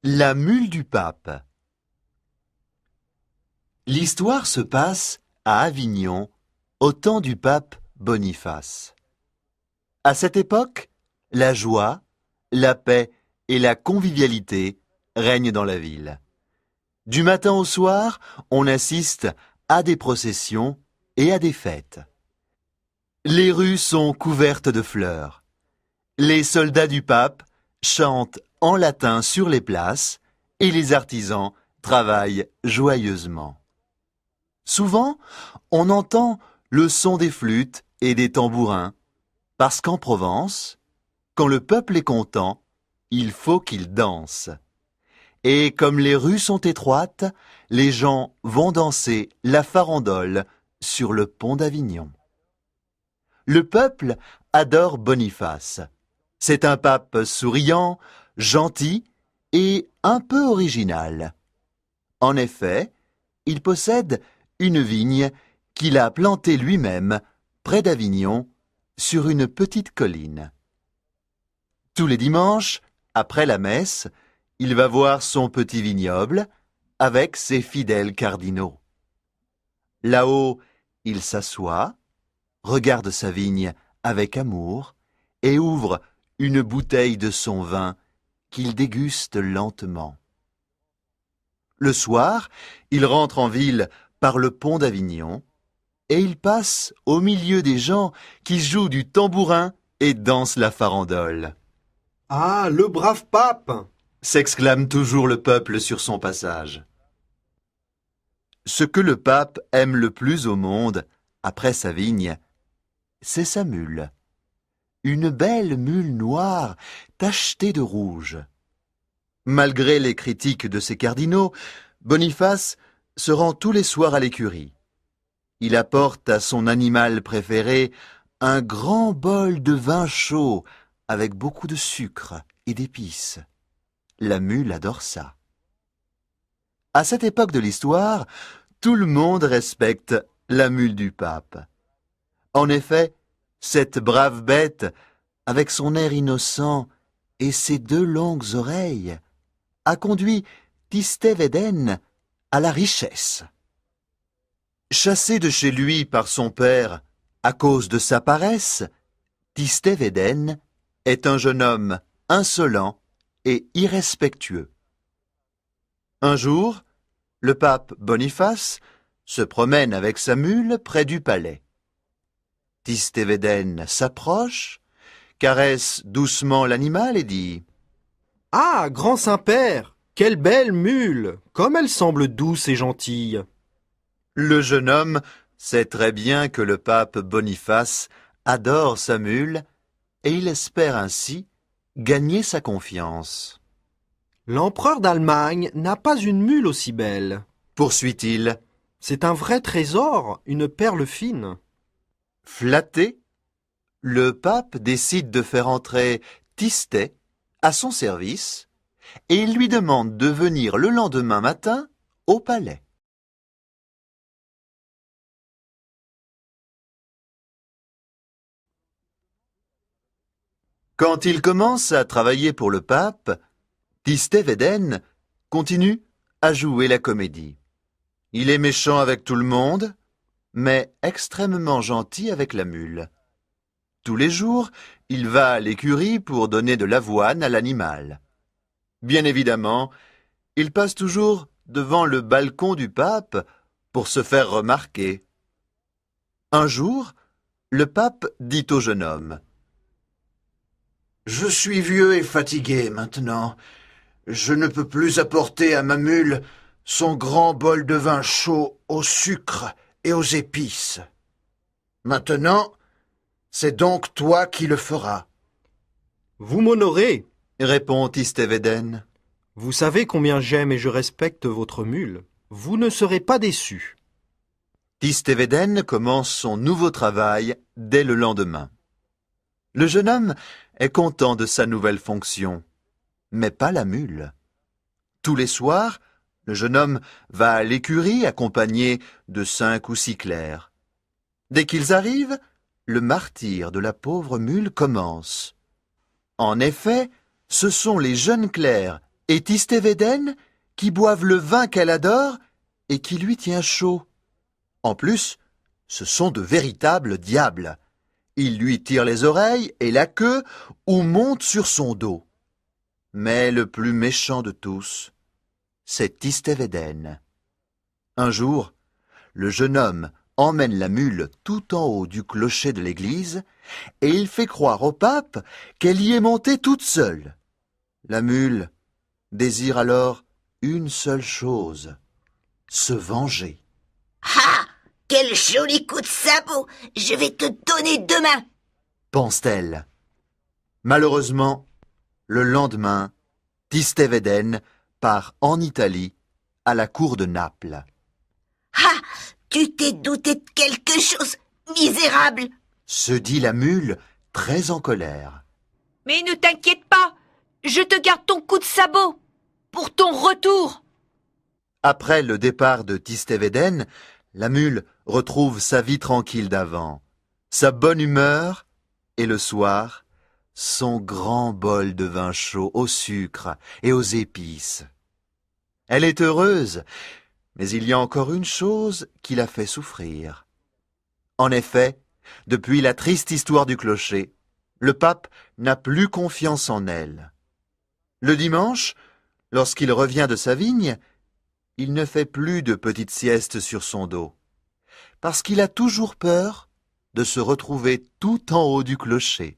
La mule du pape. L'histoire se passe à Avignon, au temps du pape Boniface. À cette époque, la joie, la paix et la convivialité règnent dans la ville. Du matin au soir, on assiste à des processions et à des fêtes. Les rues sont couvertes de fleurs. Les soldats du pape chantent en latin sur les places et les artisans travaillent joyeusement. Souvent, on entend le son des flûtes et des tambourins, parce qu'en Provence, quand le peuple est content, il faut qu'il danse. Et comme les rues sont étroites, les gens vont danser la farandole sur le pont d'Avignon. Le peuple adore Boniface. C'est un pape souriant, gentil et un peu original. En effet, il possède une vigne qu'il a plantée lui-même près d'Avignon, sur une petite colline. Tous les dimanches, après la messe, il va voir son petit vignoble avec ses fidèles cardinaux. Là-haut, il s'assoit, regarde sa vigne avec amour et ouvre une bouteille de son vin qu'il déguste lentement. Le soir, il rentre en ville par le pont d'Avignon et il passe au milieu des gens qui jouent du tambourin et dansent la farandole. « Ah, le brave pape !» s'exclame toujours le peuple sur son passage. Ce que le pape aime le plus au monde, après sa vigne, c'est sa mule. Une belle mule noire tachetée de rouge. Malgré les critiques de ses cardinaux, Boniface se rend tous les soirs à l'écurie. Il apporte à son animal préféré un grand bol de vin chaud avec beaucoup de sucre et d'épices. La mule adore ça. À cette époque de l'histoire, tout le monde respecte la mule du pape. En effet, cette brave bête, avec son air innocent et ses 2 longues oreilles, a conduit Tistet-Védène à la richesse. Chassé de chez lui par son père à cause de sa paresse, Tistet-Védène est un jeune homme insolent et irrespectueux. Un jour, le pape Boniface se promène avec sa mule près du palais. Tistet-Védène s'approche, caresse doucement l'animal et dit « Ah, grand Saint-Père, quelle belle mule, comme elle semble douce et gentille !» Le jeune homme sait très bien que le pape Boniface adore sa mule et il espère ainsi gagner sa confiance. « L'empereur d'Allemagne n'a pas une mule aussi belle, » poursuit-il. C'est un vrai trésor, une perle fine. Flatté, le pape décide de faire entrer Tistet à son service et il lui demande de venir le lendemain matin au palais. Quand il commence à travailler pour le pape, Tistet-Védène continue à jouer la comédie. Il est méchant avec tout le monde, mais extrêmement gentil avec la mule. Tous les jours, il va à l'écurie pour donner de l'avoine à l'animal. Bien évidemment, il passe toujours devant le balcon du pape pour se faire remarquer. Un jour, le pape dit au jeune homme : « Je suis vieux et fatigué maintenant. Je ne peux plus apporter à ma mule son grand bol de vin chaud au sucre et aux épices. Maintenant, c'est donc toi qui le feras. » « Vous m'honorez, » répond Tistet-Védène. « Vous savez combien j'aime et je respecte votre mule. Vous ne serez pas déçu. » Tistet-Védène commence son nouveau travail dès le lendemain. Le jeune homme est content de sa nouvelle fonction, mais pas la mule. Tous les soirs, le jeune homme va à l'écurie accompagné de 5 ou 6 clercs. Dès qu'ils arrivent, le martyre de la pauvre mule commence. En effet, ce sont les jeunes clercs et Tistévéden qui boive le vin qu'elle adore et qui lui tient chaud. En plus, ce sont de véritables diables. Ils lui tirent les oreilles et la queue ou montent sur son dos. Mais le plus méchant de tous, c'est Tistévéden. Un jour, le jeune homme emmène la mule tout en haut du clocher de l'église et il fait croire au pape qu'elle y est montée toute seule. La mule désire alors une seule chose, se venger. Ah! Quel joli coup de sabot! Je vais te donner demain! Pense-t-elle. Malheureusement, le lendemain, Tistévéden part en Italie, à la cour de Naples. Ah! Tu t'es douté de quelque chose, misérable! Se dit la mule, très en colère. Mais ne t'inquiète pas, je te garde ton coup de sabot pour ton retour. Après le départ de Tistévéden, la mule retrouve sa vie tranquille d'avant, sa bonne humeur et le soir, son grand bol de vin chaud au sucre et aux épices. Elle est heureuse, mais il y a encore une chose qui la fait souffrir. En effet, depuis la triste histoire du clocher, le pape n'a plus confiance en elle. Le dimanche, lorsqu'il revient de sa vigne, il ne fait plus de petites siestes sur son dos, parce qu'il a toujours peur de se retrouver tout en haut du clocher.